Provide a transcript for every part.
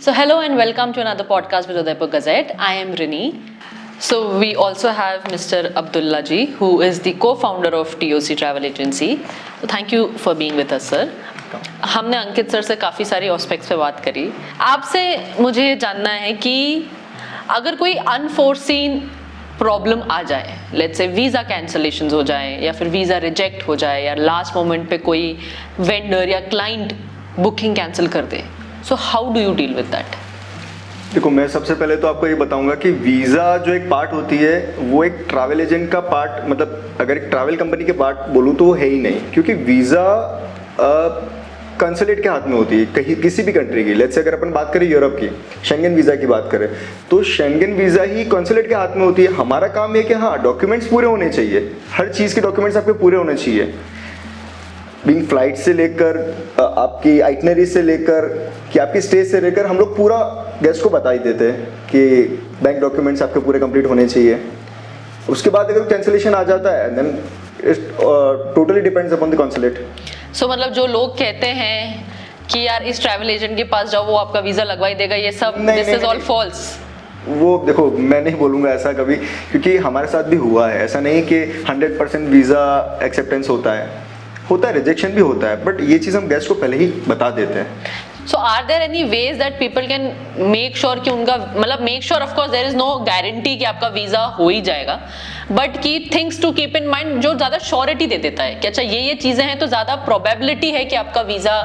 So hello and welcome to another podcast with Udaipur Gazette. I am Rini. So we also have Mr. Abdullah ji, who is the co-founder of TOC Travel Agency. So thank you for being with us, sir. हमने अंकित sir से काफ़ी सारी aspects पे बात करी. आपसे मुझे ये जानना है कि अगर कोई अनफोर्सीन प्रॉब्लम आ जाए, लेट्स से वीज़ा कैंसलेशन हो जाए या फिर वीज़ा रिजेक्ट हो जाए या लास्ट मोमेंट पे कोई वेंडर या क्लाइंट बुकिंग कैंसिल कर दे, so how do you deal with that? देखो, मैं सबसे पहले तो आपको ये बताऊंगा कि वीज़ा जो एक पार्ट होती है वो एक ट्रैवल एजेंट का पार्ट, मतलब अगर एक ट्रैवल कंपनी के पार्ट बोलूँ तो वो है ही नहीं, क्योंकि वीज़ा कंसुलेट के हाथ में होती है कहीं किसी भी कंट्री की. लेट्स से अगर अपन बात करें यूरोप की, शेंगन वीज़ा की बात करें तो शेंगन वीज़ा ही कंसुलेट के हाथ में होती है. हमारा काम है कि हाँ, डॉक्यूमेंट्स पूरे होने चाहिए, हर चीज़ के डॉक्यूमेंट्स आपके पूरे होने चाहिए. बीइंग फ्लाइट से लेकर आपकी आइटनरी से लेकर कि आपकी स्टे से लेकर हम लोग पूरा गेस्ट को बता ही देते हैं कि बैंक डॉक्यूमेंट्स आपके पूरे कंप्लीट होने चाहिए. उसके बाद अगर कैंसिलेशन आ जाता है then totally depends upon the consulate. So मतलब जो लोग कहते हैं कि यार इस ट्रैवल एजेंट के पास जाओ वो आपका वीज़ा लगवा ही देगा, ये सब दिस इज ऑल फॉल्स. वो देखो, मैं नहीं बोलूँगा ऐसा कभी, क्योंकि हमारे साथ भी हुआ है. ऐसा नहीं कि 100% वीज़ा एक्सेप्टेंस होता है, रिजेक्शन भी होता है, बट ये चीज़ हम गेस्ट को पहले ही बता देते हैं. So are there any ways that people can make sure कि उनका मतलब make sure, of course there is no guarantee कि आपका वीज़ा हो ही जाएगा, but की things to keep in mind जो ज़्यादा श्योरिटी दे देता है कि अच्छा ये चीज़ें हैं तो ज़्यादा प्रोबेबिलिटी है कि आपका वीज़ा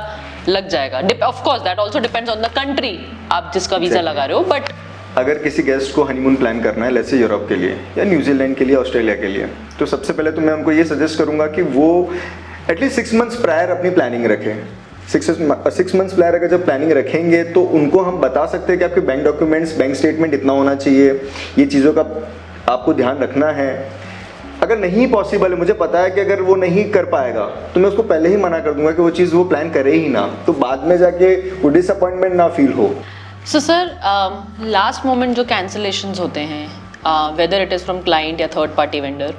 लग जाएगा. Of course that also depends on the country आप जिसका वीज़ा लगा रहे हो. बट अगर किसी गेस्ट को हनीमून प्लान करना है, लेट्स से यूरोप के लिए या न्यूजीलैंड के लिए, ऑस्ट्रेलिया के लिए, तो सबसे पहले तो मैं उनको ये सजेस्ट करूँगा कि वो एटलीस्ट 6 मंथ्स प्रायर अपनी प्लानिंग रखें. 6 मंथ्स प्रायर अगर जब प्लानिंग रखेंगे तो उनको हम बता सकते हैं कि आपके बैंक डॉक्यूमेंट्स, बैंक स्टेटमेंट इतना होना चाहिए, ये चीज़ों का आपको ध्यान रखना है. अगर नहीं पॉसिबल है, मुझे पता है कि अगर वो नहीं कर पाएगा तो मैं उसको पहले ही मना कर दूंगा कि वो चीज़ वो प्लान करे ही ना, तो बाद में जाके वो डिसअपॉइंटमेंट ना फील हो. सो सर, लास्ट मोमेंट जो कैंसिलेशंस होते हैं, whether it is from client या थर्ड पार्टी वेंडर,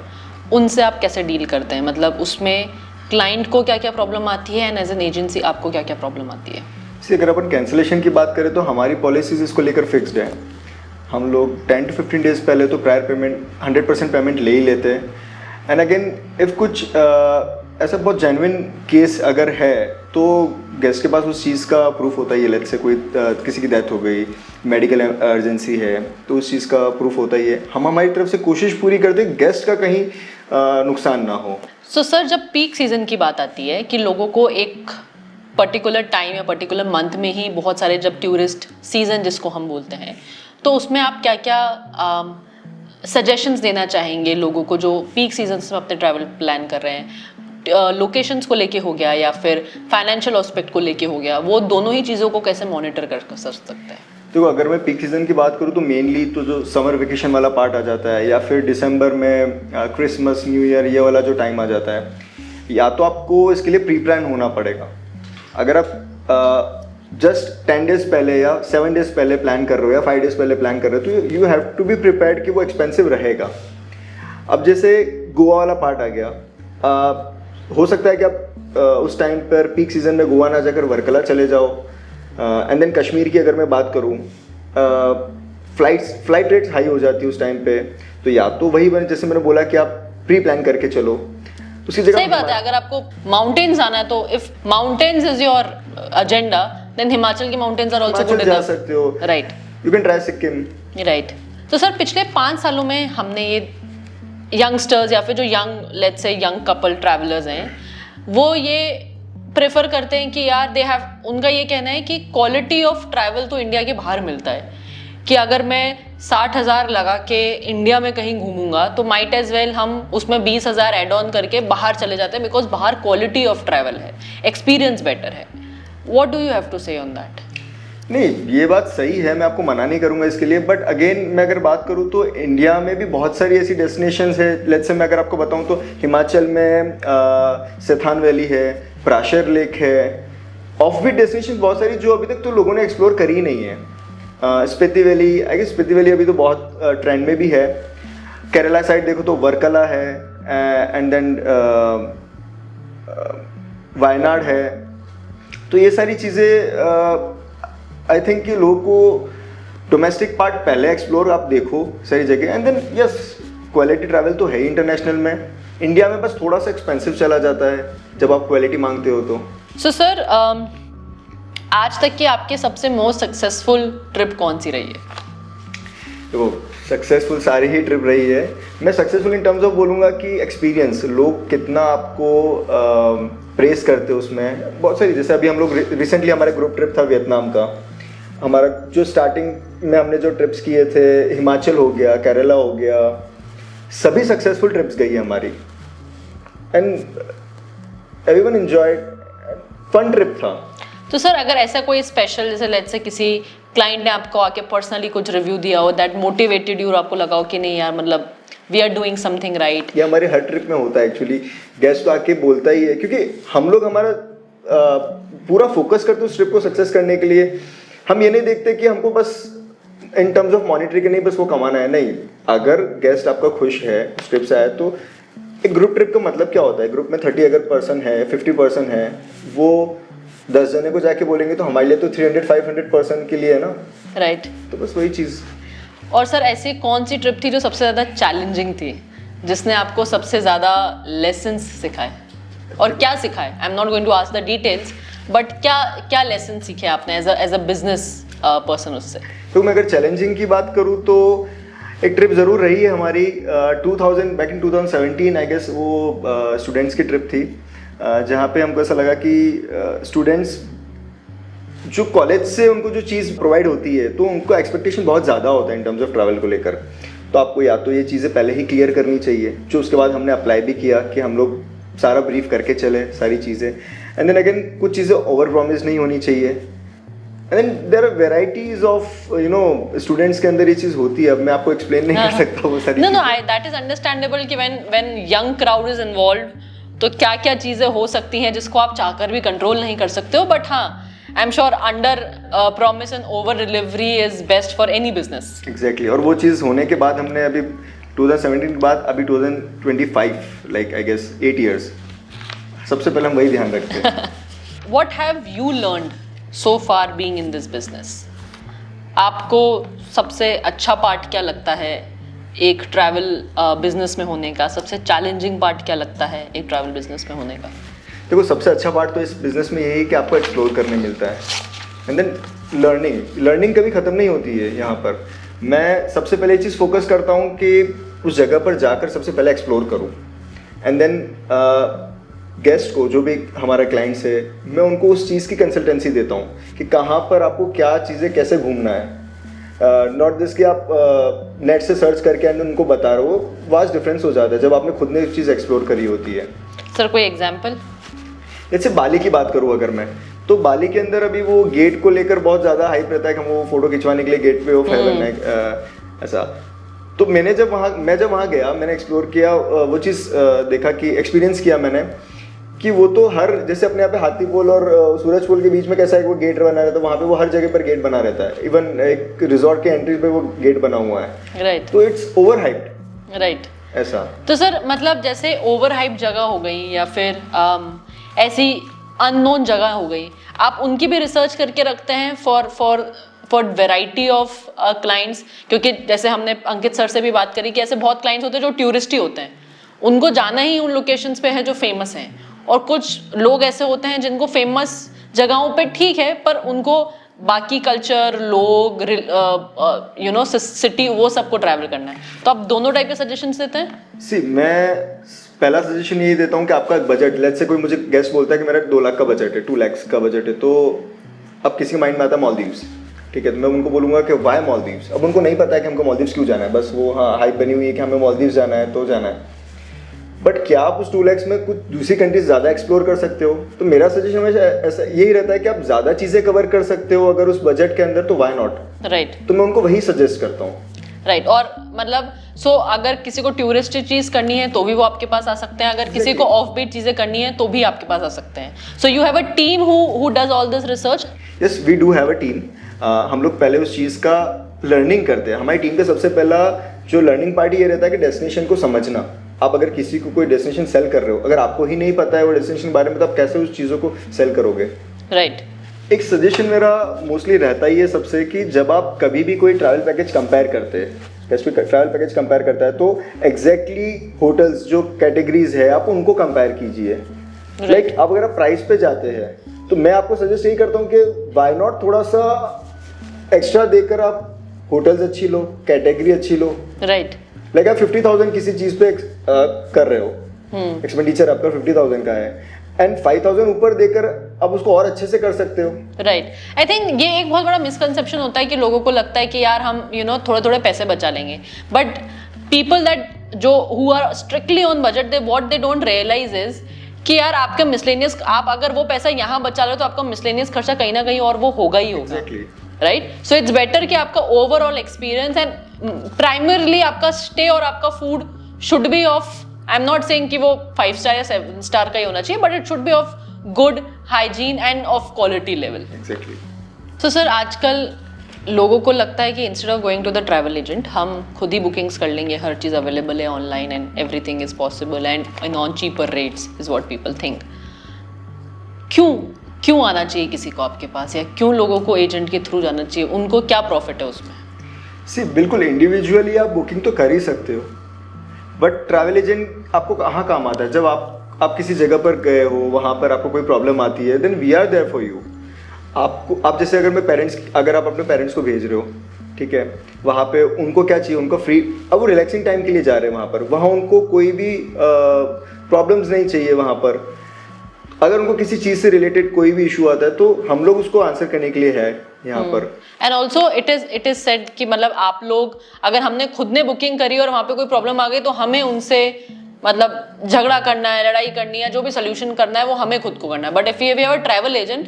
उनसे आप कैसे डील करते हैं? मतलब उसमें क्लाइंट को क्या क्या प्रॉब्लम आती है एंड एज एन एजेंसी आपको क्या क्या प्रॉब्लम आती है? अगर अपन कैंसिलेशन की बात करें तो हमारी पॉलिसीज इसको लेकर फिक्स्ड है. हम लोग 10 to 15 डेज़ पहले तो प्रायर पेमेंट 100% पेमेंट ले ही लेते हैं. एंड अगेन इफ़ कुछ ऐसा बहुत जेन्युइन केस अगर है तो गेस्ट के पास उस चीज़ का प्रूफ होता ही है. लेट्स से कोई किसी की डेथ हो गई, मेडिकल इमरजेंसी है, तो उस चीज़ का प्रूफ होता ही है. हम हमारी तरफ से कोशिश पूरी करते हैं गेस्ट का कहीं नुकसान ना हो. सो सर, जब पीक सीजन की बात आती है कि लोगों को एक पर्टिकुलर टाइम या पर्टिकुलर मंथ में ही बहुत सारे, जब टूरिस्ट सीजन जिसको हम बोलते हैं, तो उसमें आप क्या क्या सजेशंस देना चाहेंगे लोगों को जो पीक सीजन में अपने ट्रैवल प्लान कर रहे हैं? लोकेशंस को लेके हो गया या फिर फाइनेंशियल एस्पेक्ट को लेके हो गया, वो दोनों ही चीज़ों को कैसे मॉनिटर कर सकते हैं? देखो, अगर मैं पीक सीज़न की बात करूँ तो मेनली तो जो समर वेकेशन वाला पार्ट आ जाता है, या फिर दिसंबर में क्रिसमस, न्यू ईयर, ये वाला जो टाइम आ जाता है, या तो आपको इसके लिए प्री प्लान होना पड़ेगा. अगर आप जस्ट 10 डेज़ पहले या 7 डेज़ पहले प्लान कर रहे हो या 5 डेज़ पहले प्लान कर रहे हो तो you have to be prepared कि वो एक्सपेंसिव रहेगा. अब जैसे गोवा वाला पार्ट आ गया, हो सकता है कि आप उस टाइम पर पीक सीज़न में गोवा ना जाकर वर्कला चले जाओ. एंड देन कश्मीर की अगर मैं बात करूँ, फ्लाइट रेट्स हाई हो जाती है उस टाइम पे, तो या तो वही जैसे मैंने बोला कि आप प्री प्लान करके चलो. उसकी जगह सही बात है, अगर आपको माउंटेन्स आना है तो if mountains is your agenda then Himachal के माउंटेन्स आर आल्सो गुड. जा सकते हो, right, you can try Sikkim. Right. तो सर, पिछले 5 सालों में हमने ये यंगस्टर्स या फिर जो let's say young couple travellers हैं, वो ये प्रेफर करते हैं कि यार उनका ये कहना है कि क्वालिटी ऑफ ट्रैवल तो इंडिया के बाहर मिलता है, कि अगर मैं 60,000 लगा के इंडिया में कहीं घूमूंगा तो माइट एज वेल हम उसमें 20,000 एड ऑन करके बाहर चले जाते हैं, बिकॉज बाहर क्वालिटी ऑफ ट्रैवल है, एक्सपीरियंस बेटर है. What do you have to say on that? नहीं, ये बात सही है, मैं आपको मना नहीं करूँगा इसके लिए, बट अगेन मैं अगर बात करूँ तो इंडिया में भी बहुत सारी ऐसी डेस्टिनेशंस है. लेट्स से मैं अगर आपको बताऊँ तो हिमाचल में सेथान वैली है, प्राशर लेक है, ऑफ-बीट डेस्टिनेशन बहुत सारी जो अभी तक तो लोगों ने एक्सप्लोर करी ही नहीं है. Spiti valley, I guess Spiti valley अभी तो बहुत ट्रेंड में भी है. केरला साइड देखो तो वर्कला है, एंड देन वायनाड है. तो ये सारी चीज़ें आई थिंक कि लोगों को डोमेस्टिक पार्ट पहले एक्सप्लोर आप देखो सारी जगह, and then yes quality travel तो है ही इंटरनेशनल में, इंडिया में बस थोड़ा सा एक्सपेंसिव चला जाता है जब आप क्वालिटी मांगते हो तो। सो सर, आज तक की आपके सबसे मोस्ट सक्सेसफुल ट्रिप कौन सी रही है? तो सक्सेसफुल सारी ही ट्रिप रही है। मैं सक्सेसफुल इन टर्म्स ऑफ बोलूँगा कि एक्सपीरियंस, लोग कितना आपको प्रेस करते हो उसमें, बहुत सारी। जैसे अभी हम लोग रिसेंटली हमारा ग्रुप ट्रिप था वियतनाम का, हमारा जो स्टार्टिंग में हमने जो ट्रिप्स किए थे, हिमाचल हो गया, केरला हो गया, सभी सक्सेसफुल ट्रिप्स गई है हमारी, and everyone enjoyed, fun trip था। तो सर, अगर ऐसा कोई स्पेशल, जैसे लेट्स से किसी क्लाइंट ने आपको आके पर्सनली कुछ रिव्यू दिया हो दैट मोटिवेटेड यू, और आपको लगा हो कि नहीं यार, मतलब we are doing something right. ये हमारे हर ट्रिप में होता है एक्चुअली, गेस्ट तो आके बोलता ही है, क्योंकि हम लोग हमारा पूरा फोकस करते हैं उस ट्रिप को सक्सेस करने के लिए। हम ये नहीं देखते कि हमको बस इन टर्म्स ऑफ मॉनिटरी के नहीं बस वो कमाना है, नहीं। अगर गेस्ट आपका खुश है उस ट्रिप से आए, तो एक ग्रुप ट्रिप का मतलब क्या होता है, ग्रुप में 30 अगर पर्सन है, 50 पर्सन है, वो 10 जने को जाके बोलेंगे तो हमारे लिए तो 300-500 पर्सन के लिए है ना, राइट। तो बस वही चीज़। और सर, ऐसी कौन सी ट्रिप थी जो सबसे ज़्यादा चैलेंजिंग थी, जिसने आपको सबसे ज़्यादा लेसन्स सिखाए, और क्या सिखाए? I am not going to ask the details, but क्या लेसन सीखे आपने एज अ बिजनेस पर्सन उससे? तो मैं अगर चैलेंजिंग की बात करूँ तो एक ट्रिप ज़रूर रही है हमारी, 2000 बैक इन 2017 आई गेस, वो स्टूडेंट्स की ट्रिप थी, जहाँ पे हमको ऐसा लगा कि स्टूडेंट्स जो कॉलेज से उनको जो चीज़ प्रोवाइड होती है, तो उनको एक्सपेक्टेशन बहुत ज़्यादा होता है इन टर्म्स ऑफ ट्रैवल को लेकर। तो आपको या तो ये चीज़ें पहले ही क्लियर करनी चाहिए, जो उसके बाद हमने अप्लाई भी किया कि हम लोग सारा ब्रीफ करके चले सारी चीज़ें, एंड देन अगेन कुछ चीज़ें ओवर प्रॉमिस नहीं होनी चाहिए, and then there are varieties of students के अंदर ये चीज़ होती है। अब मैं आपको एक्सप्लेन नहीं कर सकता वो सारी। नो, दैट इज अंडरस्टैंडेबल कि when young crowd is involve, तो क्या क्या चीज़ें हो सकती हैं जिसको आप चाहकर भी कंट्रोल नहीं कर सकते हो, बट हाँ, आई am sure under promise and over delivery is best for any business. Exactly. और वो चीज़ होने के बाद हमने अभी 2017 के बाद अभी 2025, लाइक आई गेस 8 years, सबसे पहले हम वही ध्यान रखते हैं। What have you learned so far being in this business? आपको सबसे अच्छा पार्ट क्या लगता है एक ट्रैवल बिजनेस में होने का? सबसे चैलेंजिंग पार्ट क्या लगता है एक ट्रैवल बिजनेस में होने का? देखो, सबसे अच्छा पार्ट तो इस बिज़नेस में यही है कि आपको एक्सप्लोर करने मिलता है, एंड देन लर्निंग कभी ख़त्म नहीं होती है यहाँ पर। मैं सबसे पहले ये चीज़ फोकस करता हूँ कि उस जगह पर जाकर सबसे पहले एक्सप्लोर करूँ, एंड देन गेस्ट को, जो भी हमारा क्लाइंट्स है, मैं उनको उस चीज़ की कंसल्टेंसी देता हूँ कि कहाँ पर आपको क्या चीज़ें कैसे घूमना है। नॉट दिस कि आप नेट से सर्च करके एंड उनको बता रहे हो, वास्ट डिफरेंस हो जाता है जब आपने खुद ने उस चीज़ एक्सप्लोर करी होती है। सर, कोई एग्जाम्पल? जैसे बाली की बात करूँ अगर मैं, तो बाली के अंदर अभी वो गेट को लेकर बहुत ज़्यादा हाइप रहता है कि हम वो फोटो खिंचवाने के लिए गेट पे ऑफ हेवन है, ऐसा। तो मैं जब वहाँ गया, मैंने एक्सप्लोर किया, वो चीज़ देखा कि एक्सपीरियंस किया मैंने कि वो तो हर, जैसे अपने यहाँ पे हाथी पोल और सूरज पोल के बीच में कैसा है वो गेट बना रहता है, वहाँ पे वो हर जगह पर गेट बना रहता है, इवन एक रिजॉर्ट के एंट्री पे वो गेट बना हुआ है, राइट। तो इट्स ओवर हाइप्ड, राइट। ऐसा। तो सर, मतलब जैसे ओवर हाइप जगह हो गई या फिर ऐसी अननोन जगह हो गई, आप उनकी भी रिसर्च करके रखते हैं फॉर वेराइटी ऑफ क्लाइंट्स? क्योंकि जैसे हमने अंकित सर से भी बात करी कि ऐसे बहुत क्लाइंट्स होते हैं जो टूरिस्ट ही होते हैं, उनको जाना ही उन लोकेशंस पे है जो फेमस हैं, और कुछ लोग ऐसे होते हैं जिनको फेमस जगहों पे ठीक है, पर उनको बाकी कल्चर, लोग, सिटी, वो सबको ट्रैवल करना है। तो आप दोनों टाइप के सजेशंस देते हैं? मैं पहला सजेशन यही देता हूँ कि आपका बजट, लेट्स से कोई मुझे गेस्ट बोलता है कि मेरा 2 लाख का बजट है, 2 lakhs का बजट है, तो अब किसी के माइंड में आता है मालदीव्स, ठीक है, तो मैं उनको बोलूँगा कि वाई मालदीव्स। अब उनको नहीं पता है कि हमको मालदीव्स क्यों जाना है, बस वो हाँ हाइप बनी हुई है कि हमें मालदीव्स जाना है तो जाना है, बट क्या आप उस 2 lakhs में कुछ दूसरी कंट्रीज ज़्यादा एक्सप्लोर कर सकते हो? तो मेरा सजेशन हमेशा ऐसा यही रहता है कि आप ज़्यादा चीज़ें कवर कर सकते हो अगर उस बजट के अंदर, तो वाई नॉट, राइट। तो मैं उनको वही सजेस्ट करता हूँ, राइट। और मतलब अगर किसी को टूरिस्ट चीज करनी है तो भी वो आपके पास आ सकते हैं, अगर किसी को ऑफ बीट चीजें करनी है तो भी आपके पास आ सकते हैं। So you have a team who does all this research? Yes, we do have a team. हम लोग पहले उस चीज़ का लर्निंग करते हैं। हमारी टीम का सबसे पहला जो लर्निंग पार्ट ये रहता है कि डेस्टिनेशन को समझना। आप अगर किसी को कोई डेस्टिनेशन सेल कर रहे हो, अगर आपको ही नहीं पता है वो डेस्टिनेशन के बारे में, तो आप कैसे उस चीज़ों को सेल करोगे? राइट। एक सजेशन मेरा मोस्टली रहता ही है सबसे कि जब आप कभी भी कोई ट्रैवल पैकेज कंपेयर करते हैं, स्पेसिफिक ट्रैवल पैकेज कंपेयर करता है, तो एग्जैक्टली होटल्स जो कैटेगरीज है आप उनको कंपेयर कीजिए। लाइक अब अगर आप प्राइस पे जाते हैं तो मैं आपको सजेस्ट यही करता हूँ कि वाई नॉट थोड़ा सा एक्स्ट्रा देकर आप होटल्स अच्छी लो, कैटेगरी अच्छी लो। राइट। लाइक आप 50,000 किसी चीज पे कर रहे हो, एक्सपेंडिचर आपका 50,000 का है, एंड 5,000 ऊपर देकर आप उसको और अच्छे से कर सकते हो। राइट। आई थिंक ये एक बहुत बड़ा मिसकंसेप्शन होता है कि लोगों को लगता है कि यार हम थोड़े थोड़े पैसे बचा लेंगे, बट पीपल दैट जो who are strictly on budget, they what they don't realize is कि यार आपका मिसलेनियस, आप अगर वो पैसा यहाँ बचा रहे हो तो आपका मिसलेनियस खर्चा कहीं ना कहीं और वो होगा ही होगा। Exactly. Right. So it's better कि आपका ओवरऑल एक्सपीरियंस एंड प्राइमरली आपका स्टे और आपका food should be of, I am not saying कि वो 5 स्टार या 7 स्टार का ही होना चाहिए, but it should be of good hygiene and of quality level. Exactly. So sir, आजकल लोगों को लगता है कि instead of going to the travel agent हम खुद ही बुकिंग्स कर लेंगे, हर चीज़ अवेलेबल है online and everything is possible and in on cheaper rates is what people think. क्यों आना चाहिए किसी को आपके पास, या क्यों लोगों को एजेंट के थ्रू जाना चाहिए, उनको क्या प्रॉफिट है उसमें? सी बिल्कुल इंडिविजुअली आप बुकिंग तो कर ही सकते हो, बट ट्रैवल एजेंट आपको कहाँ काम आता है? जब आप किसी जगह पर गए हो, वहाँ पर आपको कोई प्रॉब्लम आती है, then we are there for you. आप जैसे अगर आप अपने पेरेंट्स को भेज रहे हो, ठीक है, वहाँ पे उनको क्या चाहिए, उनको फ्री, अब वो रिलैक्सिंग टाइम के लिए जा रहे हैं वहाँ उनको कोई भी प्रॉब्लम्स नहीं चाहिए। वहाँ पर अगर उनको किसी चीज़ से रिलेटेड कोई भी इशू आता है तो हम लोग उसको आंसर करने के लिए है यहाँ पर। And also it is said कि मतलब आप लोग, अगर हमने खुद ने बुकिंग करी और वहाँ पे कोई प्रॉब्लम आ गई तो हमें उनसे मतलब झगड़ा करना है, लड़ाई करनी है, जो भी सोल्यूशन करना है वो हमें खुद को करना है। But if you have a travel agent,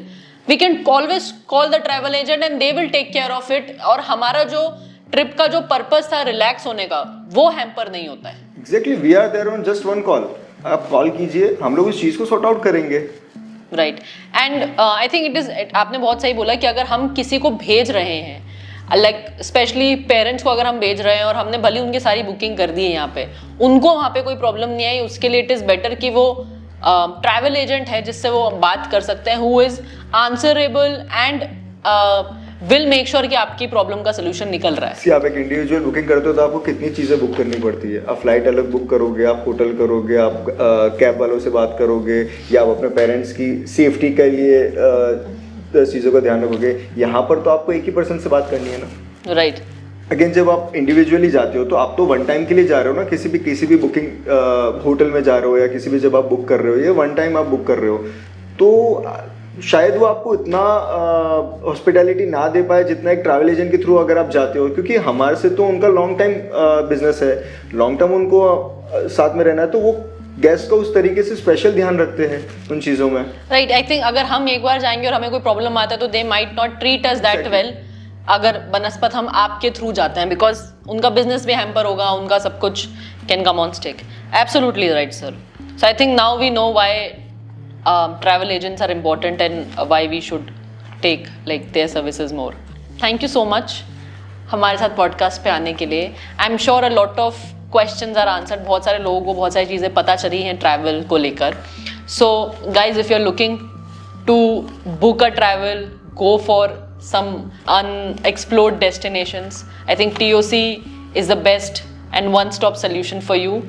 we can always call the travel agent and they will take care of it, और हमारा जो ट्रिप का जो पर्पस था रिलैक्स होने का, वो हैम्पर नहीं होता है। Exactly, we are there on just one call. आप कॉल कीजिए, हम लोग उस चीज़ को सॉर्ट आउट करेंगे। Right. And I think it is, आपने बहुत सही बोला कि अगर हम किसी को भेज रहे हैं, लाइक स्पेशली पेरेंट्स को अगर हम भेज रहे हैं और हमने भले उनकी सारी बुकिंग कर दी है यहाँ पे, उनको वहाँ पे कोई प्रॉब्लम नहीं आई, उसके लिए इट इज़ बेटर कि वो ट्रैवल एजेंट है जिससे वो बात कर सकते हैं, who is answerable and will make sure कि आपकी प्रॉब्लम का सोल्यूशन निकल रहा है। आप एक इंडिविजुअल बुकिंग करते हो तो आपको कितनी चीज़ें बुक करनी पड़ती है। आप फ्लाइट अलग बुक करोगे, आप होटल करोगे, आप कैब वालों से बात करोगे, या आप अपने पेरेंट्स की सेफ्टी के लिए चीज़ों का ध्यान रखोगे। यहाँ पर तो आपको एक ही पर्सन से बात करनी है ना। राइट। अगेन, जब आप इंडिविजुअली जाते हो तो आप तो वन टाइम के लिए जा रहे हो ना, किसी भी बुकिंग होटल में जा रहे हो या किसी भी जब आप बुक कर रहे हो, ये वन टाइम आप बुक कर रहे हो, तो शायद वो आपको इतना हॉस्पिटैलिटी ना दे पाए जितना एक ट्रैवल एजेंट के थ्रू अगर आप जाते हो, क्योंकि हमारे से तो उनका लॉन्ग टाइम बिजनेस है, लॉन्ग टर्म उनको साथ में रहना है, तो वो गेस्ट का उस तरीके से स्पेशल ध्यान रखते हैं उन चीज़ों में। राइट। आई थिंक अगर हम एक बार जाएंगे और हमें कोई प्रॉब्लम आता है तो they might not treat us that well, अगर बनस्पत हम आपके थ्रू जाते हैं, बिकॉज उनका बिजनेस भी हैम्पर होगा, उनका सब कुछ can come on stake. Absolutely right sir. So I think now we know why travel agents are important and why we should take like their services more. Thank you so much हमारे साथ podcast पे आने के लिए। I am sure a lot of questions are answered, बहुत सारे लोगों को बहुत सारी चीज़ें पता चली हैं ट्रैवल को लेकर। So guys, if you are looking to book a travel, go for some unexplored destinations, I think TOC is the best and one-stop solution for you.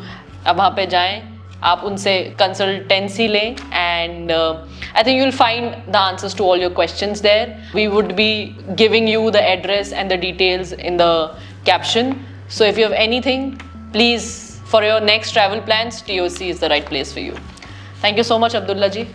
अब वहाँ पे जाएं, आप उनसे कंसल्टेंसी लें and I think you'll find the answers to all your questions there. We would be giving you the address and the details in the caption. So if you have anything, please, for your next travel plans, TOC is the right place for you. Thank you so much, Abdullah ji.